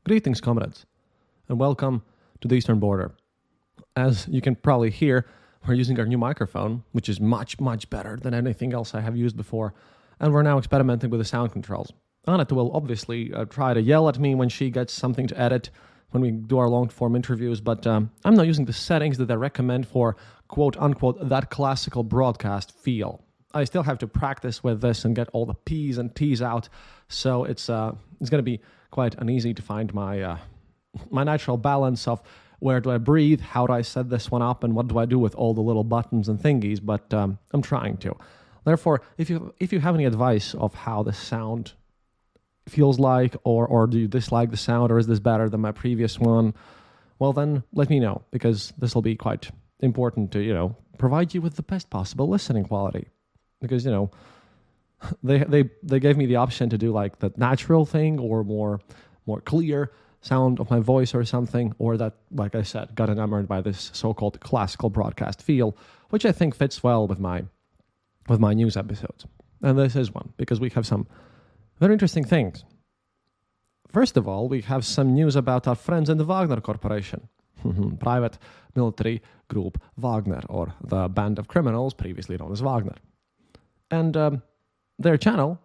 Greetings, comrades, and welcome to the Eastern Border. As you can probably hear, we're using our new microphone, which is much, much better than anything else I have used before, and we're now experimenting with the sound controls. Anna will obviously try to yell at me when she gets something to edit when we do our long-form interviews, but I'm not using the settings that I recommend for quote-unquote that classical broadcast feel. I still have to practice with this and get all the P's and T's out, so it's going to be quite uneasy to find my natural balance of where do I breathe, how do I set this one up, and what do I do with all the little buttons and thingies, but I'm trying to. Therefore, if you have any advice of how the sound feels like, or do you dislike the sound, or is this better than my previous one, well then let me know, because this will be quite important to, provide you with the best possible listening quality. Because, they gave me the option to do like the natural thing or more clear sound of my voice or something, or that, like I said, got enamored by this so-called classical broadcast feel, which I think fits well with my news episodes. And this is one, because we have some very interesting things. First of all, we have some news about our friends in the Wagner Corporation, private military group Wagner, or the band of criminals previously known as Wagner. And their channel,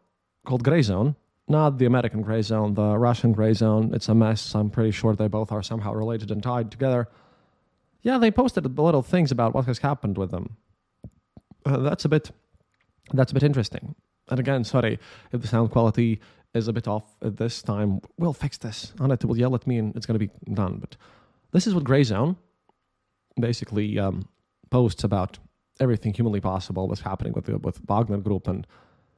called Gray Zone, not the American Gray Zone, the Russian Gray Zone, it's a mess. I'm pretty sure they both are somehow related and tied together. Yeah, they posted little things about what has happened with them. That's a bit interesting. And again, sorry if the sound quality is a bit off at this time. We'll fix this. Anna will yell at me and it's going to be done. But this is what Gray Zone basically posts about everything humanly possible was happening with Wagner Group, and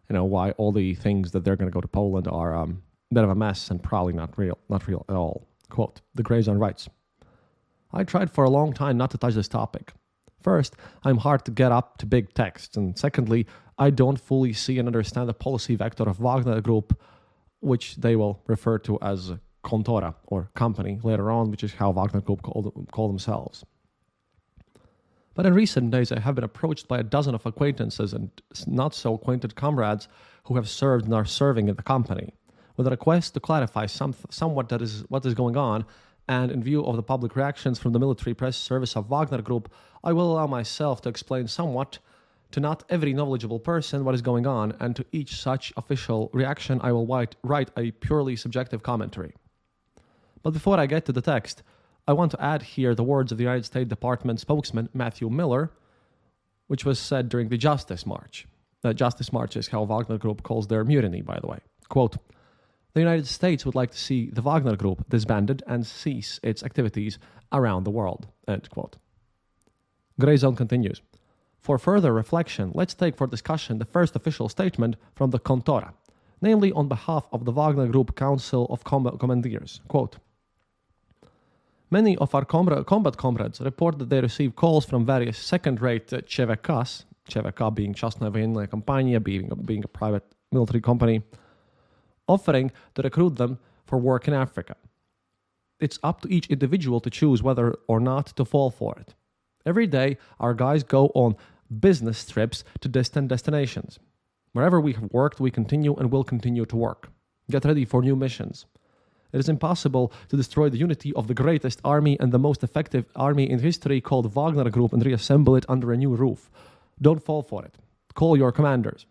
why all the things that they're going to go to Poland are a bit of a mess and probably not real at all. Quote, the Gray Zone writes, I tried for a long time not to touch this topic. First, I'm hard to get up to big text, and secondly, I don't fully see and understand the policy vector of Wagner Group, which they will refer to as Kontora, or company, later on, which is how Wagner Group call themselves. But in recent days, I have been approached by a dozen of acquaintances and not-so-acquainted comrades who have served and are serving in the company, with a request to clarify somewhat what is going on, and in view of the public reactions from the military press service of Wagner Group, I will allow myself to explain somewhat to not every knowledgeable person what is going on, and to each such official reaction I will write a purely subjective commentary. But before I get to the text, I want to add here the words of the United States Department spokesman Matthew Miller, which was said during the Justice March. The Justice March is how Wagner Group calls their mutiny, by the way. Quote, the United States would like to see the Wagner Group disbanded and cease its activities around the world. End quote. Gray Zone continues. For further reflection, let's take for discussion the first official statement from the Kontora, namely on behalf of the Wagner Group Council of Commanders. Quote, many of our combat comrades report that they receive calls from various second-rate ČVKs, ČVK being Частная военная компания, being a private military company, offering to recruit them for work in Africa. It's up to each individual to choose whether or not to fall for it. Every day, our guys go on business trips to distant destinations. Wherever we have worked, we continue and will continue to work. Get ready for new missions. It is impossible to destroy the unity of the greatest army and the most effective army in history called Wagner Group and reassemble it under a new roof. Don't fall for it. Call your commanders.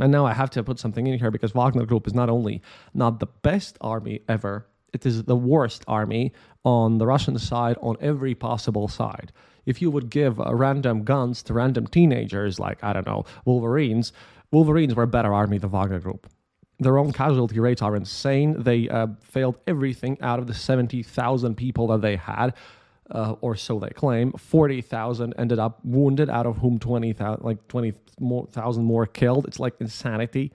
And now I have to put something in here, because Wagner Group is not only not the best army ever, it is the worst army on the Russian side, on every possible side. If you would give random guns to random teenagers like, I don't know, Wolverines were a better army than Wagner Group. Their own casualty rates are insane. They failed everything out of the 70,000 people that they had, or so they claim. 40,000 ended up wounded, out of whom 20,000 more killed. It's like insanity.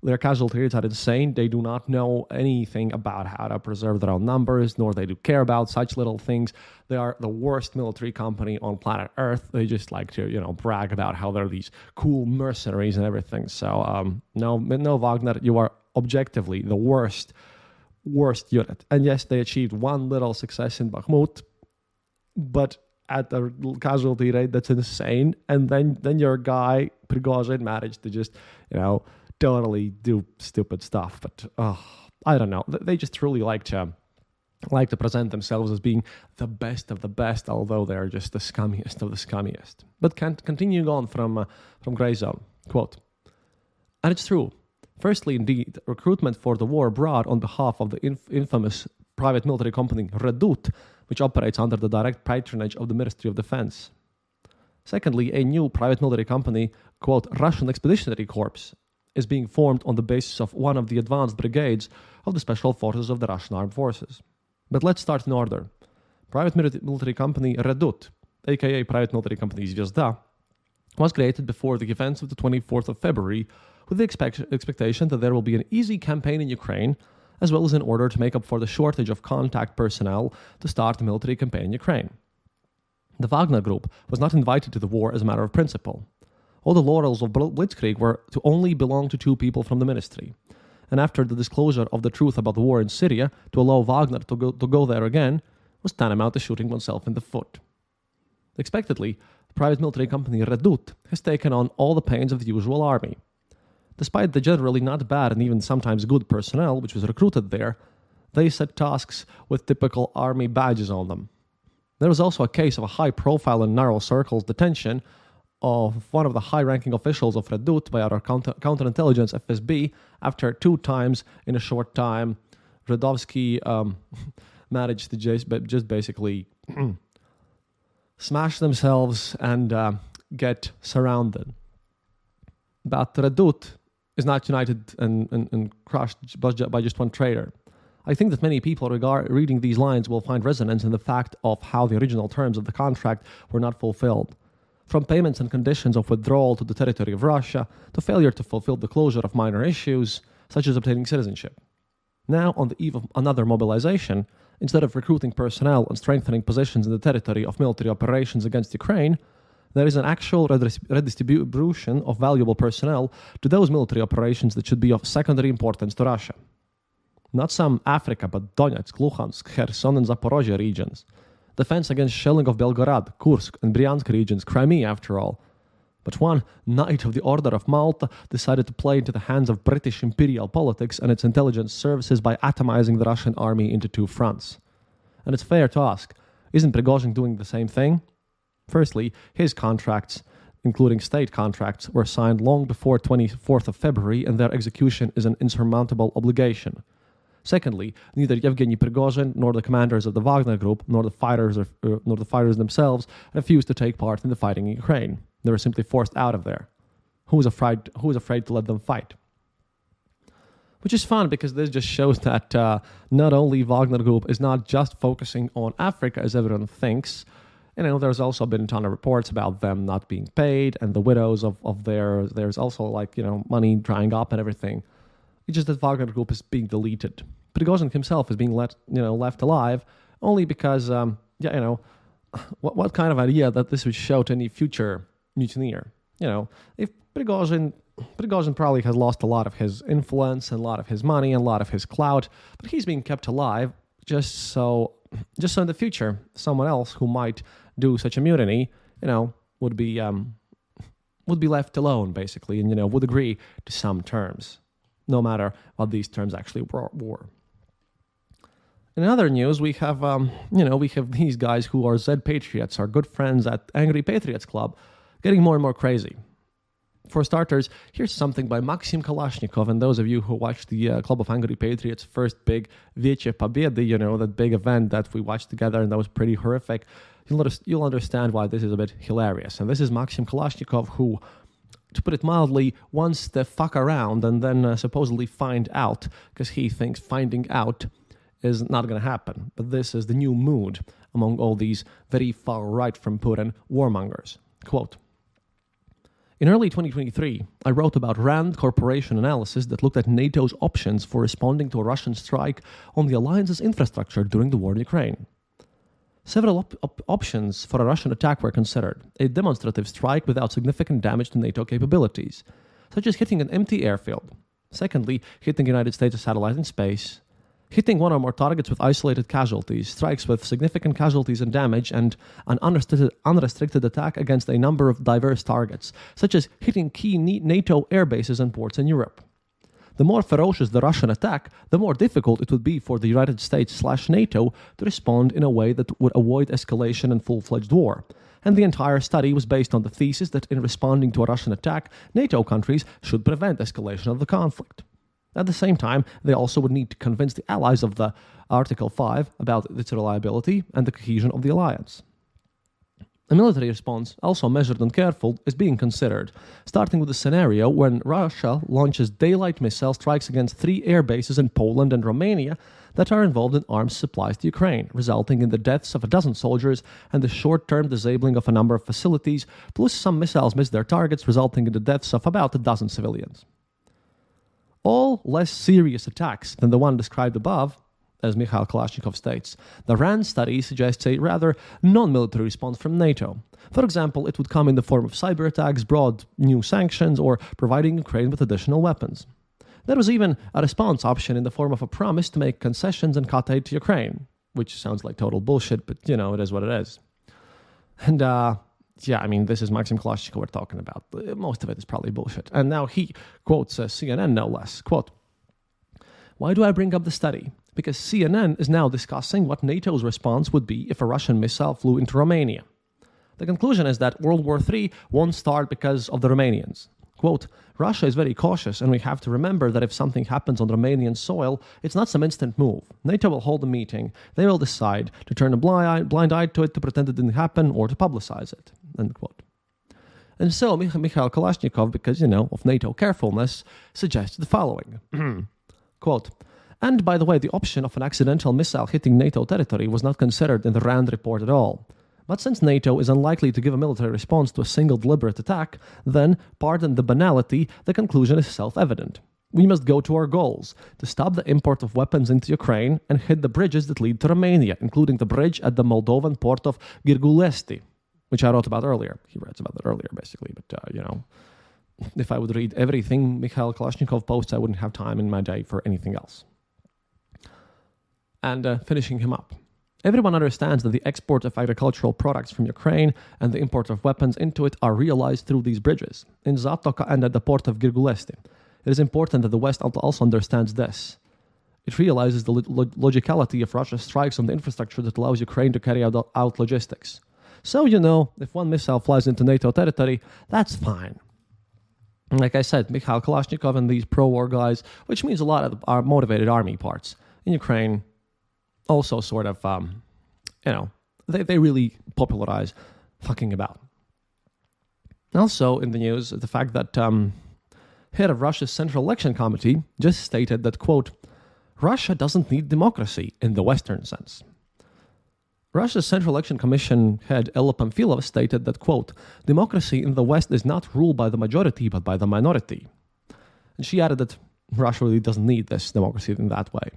Their casualty rates are insane. They do not know anything about how to preserve their own numbers, nor they do care about such little things. They are the worst military company on planet Earth. They just like to, brag about how they're these cool mercenaries and everything. So, no, Wagner, you are objectively the worst unit. And yes, they achieved one little success in Bakhmut, but at a casualty rate that's insane. And then your guy, Prigozhin, managed to just, totally do stupid stuff. But I don't know. They just really like to present themselves as being the best of the best, although they're just the scummiest of the scummiest. But continuing on from Grey Zone, quote, and it's true. Firstly, indeed, recruitment for the war abroad on behalf of the infamous private military company Redut, which operates under the direct patronage of the Ministry of Defense. Secondly, a new private military company, quote, Russian Expeditionary Corps, is being formed on the basis of one of the advanced brigades of the special forces of the Russian armed forces. But let's start in order. Private military company Redut, aka Private Military Company Zvezda, was created before the events of the 24th of February with the expectation that there will be an easy campaign in Ukraine, as well as in order to make up for the shortage of contact personnel to start the military campaign in Ukraine. The Wagner Group was not invited to the war as a matter of principle. All the laurels of Blitzkrieg were to only belong to 2 people from the ministry. And after the disclosure of the truth about the war in Syria, to allow Wagner to go there again was tantamount to shooting oneself in the foot. Expectedly, the private military company Redut has taken on all the pains of the usual army. Despite the generally not bad and even sometimes good personnel which was recruited there, they set tasks with typical army badges on them. There was also a case of a high-profile and narrow circles detention of one of the high-ranking officials of Redut by our counterintelligence FSB after 2 times in a short time. Radovsky managed to just basically smash themselves and get surrounded. But Redut is not united and crushed by just one traitor. I think that many people reading these lines will find resonance in the fact of how the original terms of the contract were not fulfilled. From payments and conditions of withdrawal to the territory of Russia, to failure to fulfill the closure of minor issues, such as obtaining citizenship. Now, on the eve of another mobilization, instead of recruiting personnel and strengthening positions in the territory of military operations against Ukraine, there is an actual redistribution of valuable personnel to those military operations that should be of secondary importance to Russia. Not some Africa, but Donetsk, Luhansk, Kherson, and Zaporozhye regions. Defense against shelling of Belgorod, Kursk, and Bryansk regions, Crimea after all. But one Knight of the Order of Malta decided to play into the hands of British imperial politics and its intelligence services by atomizing the Russian army into 2 fronts. And it's fair to ask, isn't Prigozhin doing the same thing? Firstly, his contracts, including state contracts, were signed long before 24th of February, and their execution is an insurmountable obligation. Secondly, neither Yevgeny Prigozhin nor the commanders of the Wagner Group nor the fighters themselves refused to take part in the fighting in Ukraine. They were simply forced out of there. Who was afraid to let them fight? Which is fun because this just shows that not only Wagner Group is not just focusing on Africa as everyone thinks. There's also been a ton of reports about them not being paid and the widows of there's also money drying up and everything. It's just that Wagner Group is being deleted. Prigozhin himself is being left alive only because, what kind of idea that this would show to any future mutineer? If Prigozhin probably has lost a lot of his influence and a lot of his money and a lot of his clout, but he's being kept alive just so in the future someone else who might do such a mutiny, would be left alone basically, and would agree to some terms, no matter what these terms actually were. In other news, we have these guys who are Z-patriots, our good friends at Angry Patriots Club, getting more and more crazy. For starters, here's something by Maxim Kalashnikov, and those of you who watched the Club of Angry Patriots' first big Veche Pobedi, that big event that we watched together and that was pretty horrific, you'll understand why this is a bit hilarious. And this is Maxim Kalashnikov who, to put it mildly, wants to fuck around and then supposedly find out, because he thinks finding out is not going to happen. But this is the new mood among all these very far right from Putin warmongers. Quote, in early 2023, I wrote about RAND Corporation analysis that looked at NATO's options for responding to a Russian strike on the alliance's infrastructure during the war in Ukraine. Several options for a Russian attack were considered. A demonstrative strike without significant damage to NATO capabilities, such as hitting an empty airfield. Secondly, hitting United States satellite in space. Hitting one or more targets with isolated casualties, strikes with significant casualties and damage, and an unrestricted attack against a number of diverse targets, such as hitting key NATO air bases and ports in Europe. The more ferocious the Russian attack, the more difficult it would be for the United States/NATO to respond in a way that would avoid escalation and full-fledged war. And the entire study was based on the thesis that in responding to a Russian attack, NATO countries should prevent escalation of the conflict. At the same time, they also would need to convince the allies of the Article 5 about its reliability and the cohesion of the alliance. A military response, also measured and careful, is being considered, starting with the scenario when Russia launches daylight missile strikes against 3 air bases in Poland and Romania that are involved in arms supplies to Ukraine, resulting in the deaths of a dozen soldiers and the short-term disabling of a number of facilities, plus some missiles miss their targets, resulting in the deaths of about a dozen civilians. All less serious attacks than the one described above, as Mikhail Kalashnikov states, the RAND study suggests a rather non-military response from NATO. For example, it would come in the form of cyber attacks, broad new sanctions, or providing Ukraine with additional weapons. There was even a response option in the form of a promise to make concessions and cut aid to Ukraine, which sounds like total bullshit, but, it is what it is. And, this is Maxim Kalashnikov we're talking about. Most of it is probably bullshit. And now he quotes CNN, no less. Quote, "Why do I bring up the study? Because CNN is now discussing what NATO's response would be if a Russian missile flew into Romania. The conclusion is that World War III won't start because of the Romanians. Quote, Russia is very cautious, and we have to remember that if something happens on Romanian soil, it's not some instant move. NATO will hold a meeting. They will decide to turn a blind eye to it, to pretend it didn't happen, or to publicize it." End quote. And so Mikhail Kalashnikov, because, of NATO carefulness, suggests the following. Quote, "And by the way, the option of an accidental missile hitting NATO territory was not considered in the RAND report at all. But since NATO is unlikely to give a military response to a single deliberate attack, then, pardon the banality, the conclusion is self-evident. We must go to our goals, to stop the import of weapons into Ukraine and hit the bridges that lead to Romania, including the bridge at the Moldovan port of Girgulesti," which I wrote about earlier. He writes about it earlier, basically, but, if I would read everything Mikhail Kalashnikov posts, I wouldn't have time in my day for anything else. And finishing him up. "Everyone understands that the export of agricultural products from Ukraine and the import of weapons into it are realized through these bridges, in Zatoka and at the port of Girgulesti. It is important that the West also understands this. It realizes the logicality of Russia's strikes on the infrastructure that allows Ukraine to carry out logistics. So, if one missile flies into NATO territory, that's fine." Like I said, Mikhail Kalashnikov and these pro-war guys, which means a lot of our motivated army parts in Ukraine, also sort of, they really popularize fucking about. Also in the news, the fact that head of Russia's Central Election Committee just stated that, quote, "Russia doesn't need democracy in the Western sense." Russia's Central Election Commission head Ella Pamfilova stated that, quote, "Democracy in the West is not ruled by the majority, but by the minority." And she added that Russia really doesn't need this democracy in that way.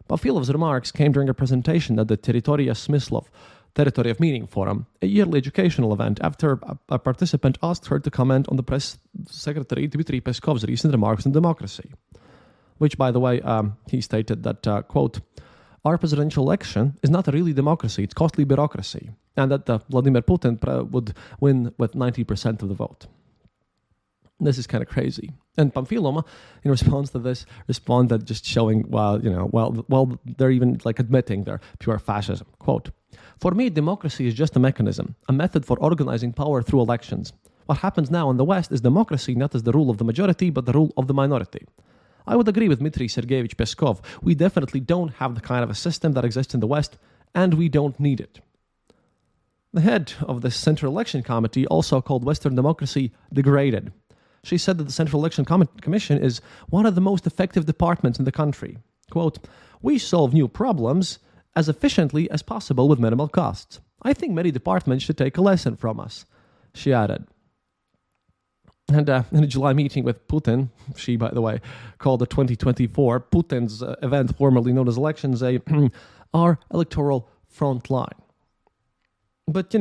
Pamfilov's remarks came during a presentation at the Teritoria Smyslov Territory of Meaning Forum, a yearly educational event, after a participant asked her to comment on the press secretary Dmitry Peskov's recent remarks on democracy. Which, by the way, he stated that, quote, "Our presidential election is not a really democracy, it's costly bureaucracy," and that Vladimir Putin would win with 90% of the vote. This is kind of crazy. And Pamfilova, in response to this, responded just showing, they're even admitting their pure fascism. Quote, "For me, democracy is just a mechanism, a method for organizing power through elections. What happens now in the West is democracy not as the rule of the majority, but the rule of the minority. I would agree with Dmitry Sergeyevich Peskov. We definitely don't have the kind of a system that exists in the West, and we don't need it." The head of the Central Election Committee also called Western democracy degraded. She said that the Central Election Commission is one of the most effective departments in the country. Quote, "We solve new problems as efficiently as possible with minimal costs. I think many departments should take a lesson from us," she added. And in a July meeting with Putin, she, by the way, called the 2024 Putin's event, formerly known as elections, our electoral front line. But,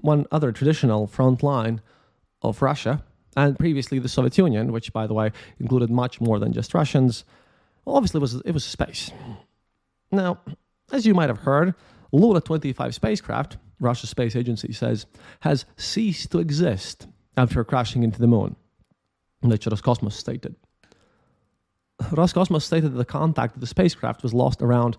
one other traditional front line of Russia, and previously the Soviet Union, which, by the way, included much more than just Russians, obviously it was space. Now, as you might have heard, Luna 25 spacecraft, Russia's space agency says, has ceased to exist after crashing into the moon, that Roscosmos stated. Roscosmos stated that the contact with the spacecraft was lost around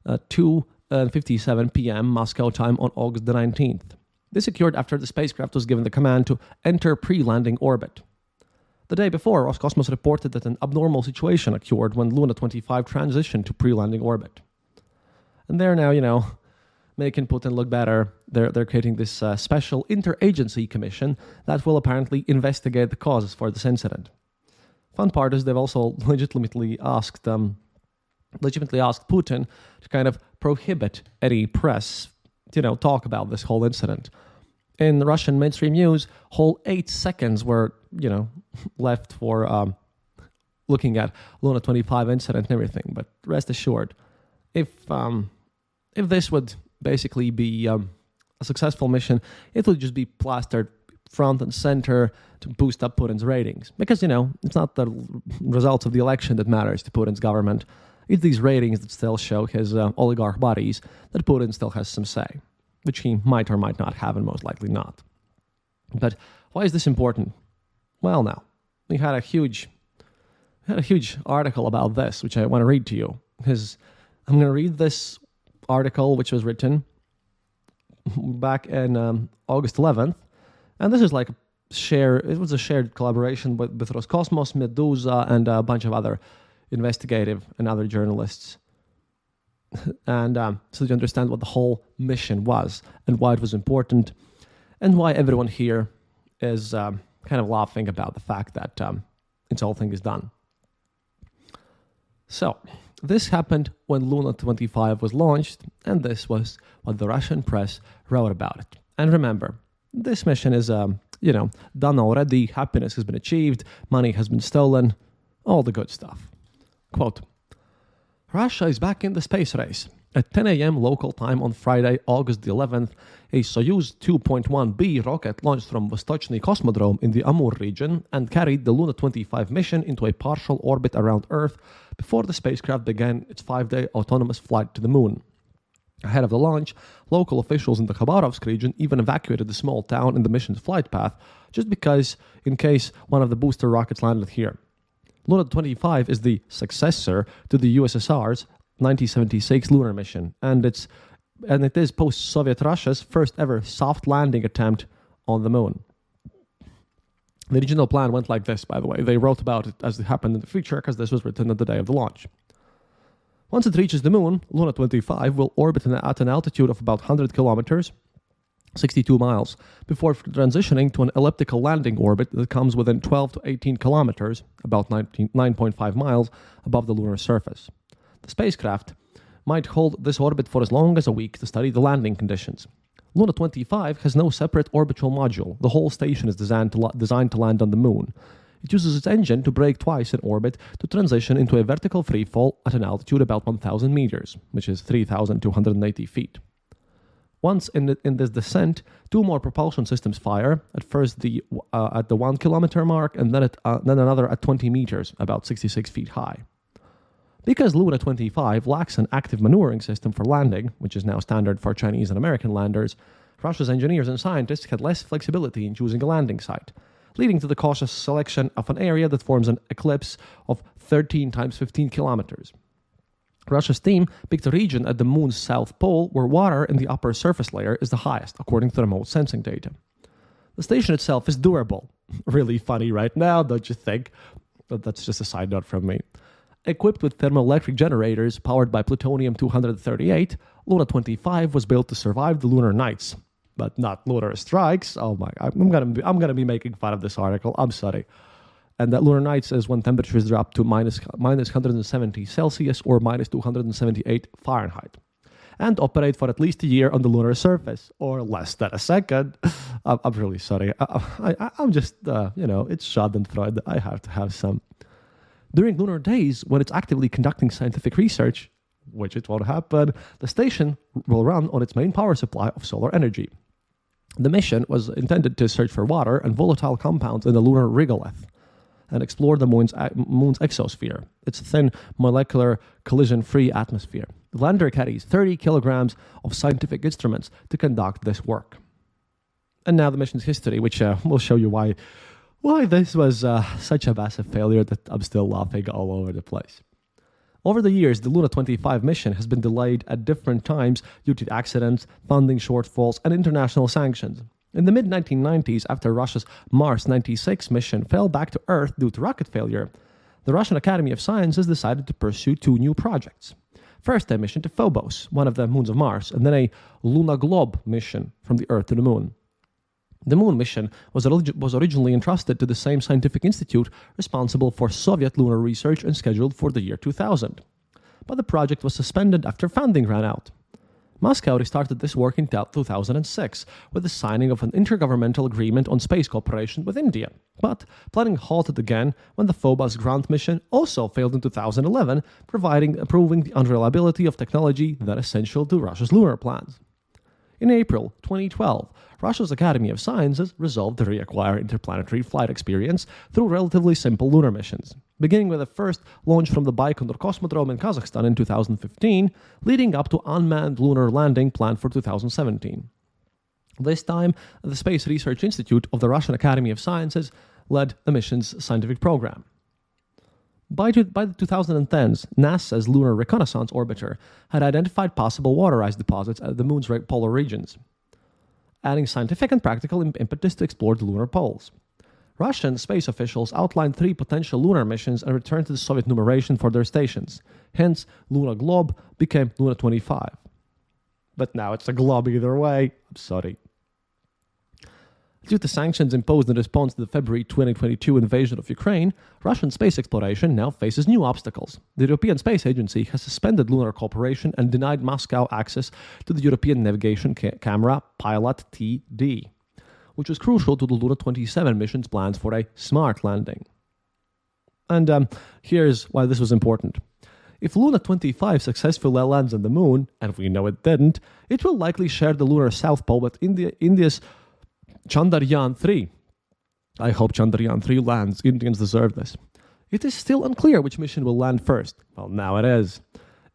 2:57 p.m. Moscow time on August the 19th. This occurred after the spacecraft was given the command to enter pre-landing orbit. The day before, Roscosmos reported that an abnormal situation occurred when Luna 25 transitioned to pre-landing orbit. And they're now, making Putin look better. They're creating this special interagency commission that will apparently investigate the causes for this incident. Fun part is they've also legitimately asked Putin to kind of prohibit any press, talk about this whole incident. In Russian mainstream news, whole 8 seconds were, left for looking at Luna 25 incident and everything. But rest assured, if this would basically be a successful mission, it would just be plastered front and center to boost up Putin's ratings. Because, it's not the results of the election that matters to Putin's government. It's these ratings that still show his oligarch buddies that Putin still has some say, which he might or might not have, and most likely not. But why is this important? Well, now, we had a huge article about this, which I want to read to you. I'm going to read this article, which was written back in August 11th, and this is like it was a shared collaboration with Roscosmos, Medusa, and a bunch of other investigative and other journalists. And so you understand what the whole mission was and why it was important and why everyone here is kind of laughing about the fact that this whole thing is done. So, this happened when Luna 25 was launched, and this was what the Russian press wrote about it. And remember, this mission is, done already, happiness has been achieved, money has been stolen, all the good stuff. Quote, Russia is back in the space race. At 10 a.m. local time on Friday, August the 11th, a Soyuz 2.1B rocket launched from Vostochny Cosmodrome in the Amur region and carried the Luna 25 mission into a partial orbit around Earth before the spacecraft began its 5-day autonomous flight to the moon. Ahead of the launch, local officials in the Khabarovsk region even evacuated the small town in the mission's flight path, just in case one of the booster rockets landed here. Luna 25 is the successor to the USSR's 1976 lunar mission, and it is post-Soviet Russia's first ever soft landing attempt on the moon. The original plan went like this, by the way. They wrote about it as it happened in the future, because this was written at the day of the launch. Once it reaches the moon, Luna 25 will orbit at an altitude of about 100 kilometers, 62 miles, before transitioning to an elliptical landing orbit that comes within 12 to 18 kilometers, about 9.5 miles, above the lunar surface. The spacecraft might hold this orbit for as long as a week to study the landing conditions. Luna 25 has no separate orbital module. The whole station is designed to land on the moon. It uses its engine to brake twice in orbit to transition into a vertical freefall at an altitude about 1,000 meters, which is 3,280 feet. Once in this descent, 2 more propulsion systems fire, at first at the 1 kilometer mark and then another at 20 meters, about 66 feet high. Because Luna 25 lacks an active maneuvering system for landing, which is now standard for Chinese and American landers, Russia's engineers and scientists had less flexibility in choosing a landing site, leading to the cautious selection of an area that forms an eclipse of 13 times 15 kilometers. Russia's team picked a region at the moon's south pole where water in the upper surface layer is the highest, according to remote sensing data. The station itself is durable. Really funny right now, don't you think? But that's just a side note from me. Equipped with thermoelectric generators powered by plutonium-238, Luna 25 was built to survive the lunar nights, but not lunar strikes. Oh my! I'm gonna be making fun of this article. I'm sorry. And that lunar nights is when temperatures drop to minus 170 Celsius or minus 278 Fahrenheit, and operate for at least a year on the lunar surface, or less than a second. I'm really sorry. I'm just it's Schadenfreude. I have to have some. During lunar days, when it's actively conducting scientific research, which it won't happen, the station will run on its main power supply of solar energy. The mission was intended to search for water and volatile compounds in the lunar regolith and explore the moon's exosphere, its thin molecular collision-free atmosphere. The lander carries 30 kilograms of scientific instruments to conduct this work. And now the mission's history, which will show you why Why this was such a massive failure that I'm still laughing all over the place. Over the years, the Luna 25 mission has been delayed at different times due to accidents, funding shortfalls, and international sanctions. In the mid 1990s, after Russia's Mars 96 mission fell back to Earth due to rocket failure, the Russian Academy of Sciences decided to pursue two new projects. First, a mission to Phobos, one of the moons of Mars, and then a Luna Globe mission from the Earth to the Moon. The Moon mission was originally entrusted to the same scientific institute responsible for Soviet lunar research and scheduled for the year 2000. But the project was suspended after funding ran out. Moscow restarted this work in 2006 with the signing of an intergovernmental agreement on space cooperation with India. But planning halted again when the Phobos ground mission also failed in 2011, proving the unreliability of technology that is essential to Russia's lunar plans. In April 2012, Russia's Academy of Sciences resolved to reacquire interplanetary flight experience through relatively simple lunar missions, beginning with the first launch from the Baikonur Cosmodrome in Kazakhstan in 2015, leading up to unmanned lunar landing planned for 2017. This time, the Space Research Institute of the Russian Academy of Sciences led the mission's scientific program. By the 2010s, NASA's Lunar Reconnaissance Orbiter had identified possible water ice deposits at the Moon's polar regions, adding scientific and practical impetus to explore the lunar poles. Russian space officials outlined 3 potential lunar missions and returned to the Soviet numeration for their stations. Hence, Luna Globe became Luna 25. But now it's a globe either way. I'm sorry. Due to sanctions imposed in response to the February 2022 invasion of Ukraine, Russian space exploration now faces new obstacles. The European Space Agency has suspended lunar cooperation and denied Moscow access to the European Navigation Camera Pilot TD, which was crucial to the Luna 27 mission's plans for a smart landing. And here's why this was important. If Luna 25 successfully lands on the Moon, and we know it didn't, it will likely share the lunar South Pole with India's Chandrayaan 3. I hope Chandrayaan 3 lands. Indians deserve this. It is still unclear which mission will land first. Well, now it is.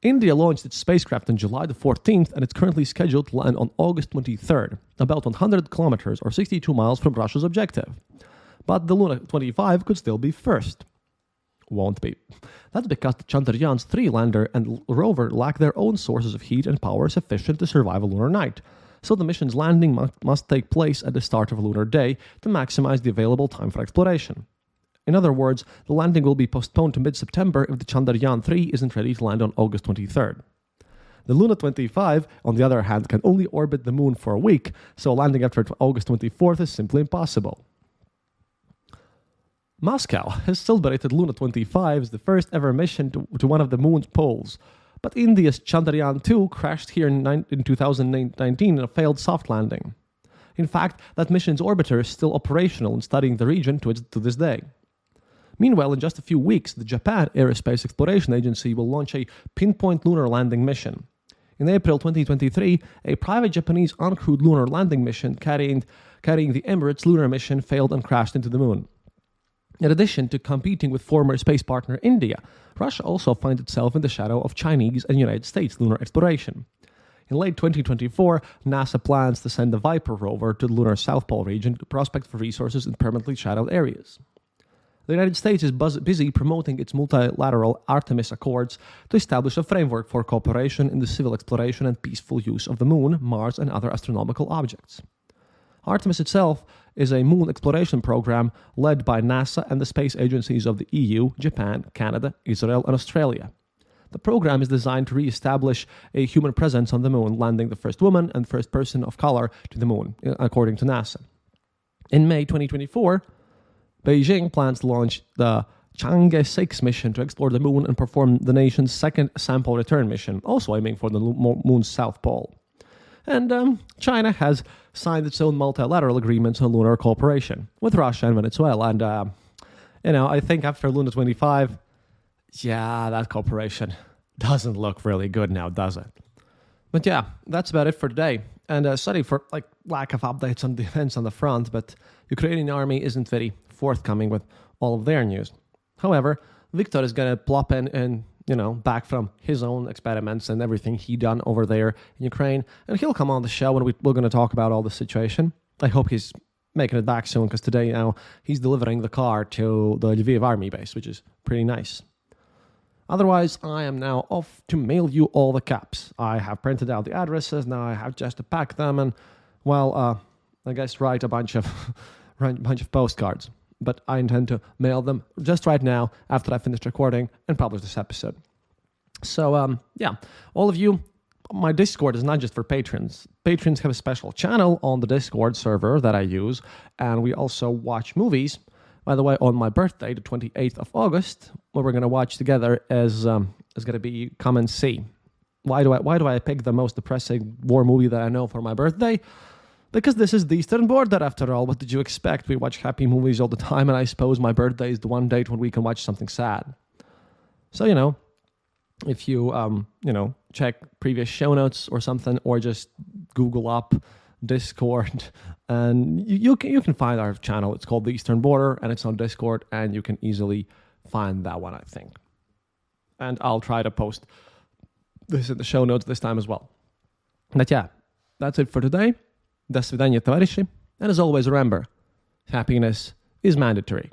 India launched its spacecraft on July the 14th, and it's currently scheduled to land on August 23rd, about 100 kilometers or 62 miles from Russia's objective. But the Luna 25 could still be first. Won't be. That's because the Chandrayaan 3 lander and rover lack their own sources of heat and power sufficient to survive a lunar night. So the mission's landing must take place at the start of a lunar day to maximize the available time for exploration. In other words, the landing will be postponed to mid-September if the Chandrayaan 3 isn't ready to land on August 23rd. The Luna 25, on the other hand, can only orbit the Moon for a week, so landing after August 24th is simply impossible. Moscow has celebrated Luna 25 as the first ever mission to one of the Moon's poles. But India's Chandrayaan 2 crashed here in 2019 in a failed soft landing. In fact, that mission's orbiter is still operational and studying the region to this day. Meanwhile, in just a few weeks, the Japan Aerospace Exploration Agency will launch a pinpoint lunar landing mission. In April 2023, a private Japanese uncrewed lunar landing mission carrying the Emirates lunar mission failed and crashed into the Moon. In addition to competing with former space partner India, Russia also finds itself in the shadow of Chinese and United States lunar exploration. In late 2024, NASA plans to send the Viper rover to the lunar South Pole region to prospect for resources in permanently shadowed areas. The United States is busy promoting its multilateral Artemis Accords to establish a framework for cooperation in the civil exploration and peaceful use of the Moon, Mars, and other astronomical objects. Artemis itself is a moon exploration program led by NASA and the space agencies of the EU, Japan, Canada, Israel, and Australia. The program is designed to re-establish a human presence on the Moon, landing the first woman and first person of color to the Moon, according to NASA. In May 2024, Beijing plans to launch the Chang'e 6 mission to explore the Moon and perform the nation's second sample return mission, also aiming for the Moon's South Pole. And China has signed its own multilateral agreements on lunar cooperation with Russia and Venezuela. And, I think after Luna 25, that cooperation doesn't look really good now, does it? But yeah, that's about it for today. And sorry for lack of updates on the events on the front, but Ukrainian army isn't very forthcoming with all of their news. However, Viktor is going to plop in and back from his own experiments and everything he done over there in Ukraine. And he'll come on the show and we're going to talk about all the situation. I hope he's making it back soon because today now he's delivering the car to the Lviv army base, which is pretty nice. Otherwise, I am now off to mail you all the caps. I have printed out the addresses. Now I have just to pack them and, well, I guess write a bunch of postcards. But I intend to mail them just right now after I finish recording and publish this episode. So, yeah, all of you, my Discord is not just for patrons. Patrons have a special channel on the Discord server that I use, and we also watch movies. By the way, on my birthday, the 28th of August, what we're going to watch together is going to be Come and See. Why do I pick the most depressing war movie that I know for my birthday? Because this is the Eastern Border, after all. What did you expect? We watch happy movies all the time, and I suppose my birthday is the one date when we can watch something sad. So, if you, check previous show notes or something, or just Google up Discord, and you can find our channel. It's called The Eastern Border, and it's on Discord, and you can easily find that one, I think. And I'll try to post this in the show notes this time as well. But yeah, that's it for today. До свидания, товарищи. And as always, remember, happiness is mandatory.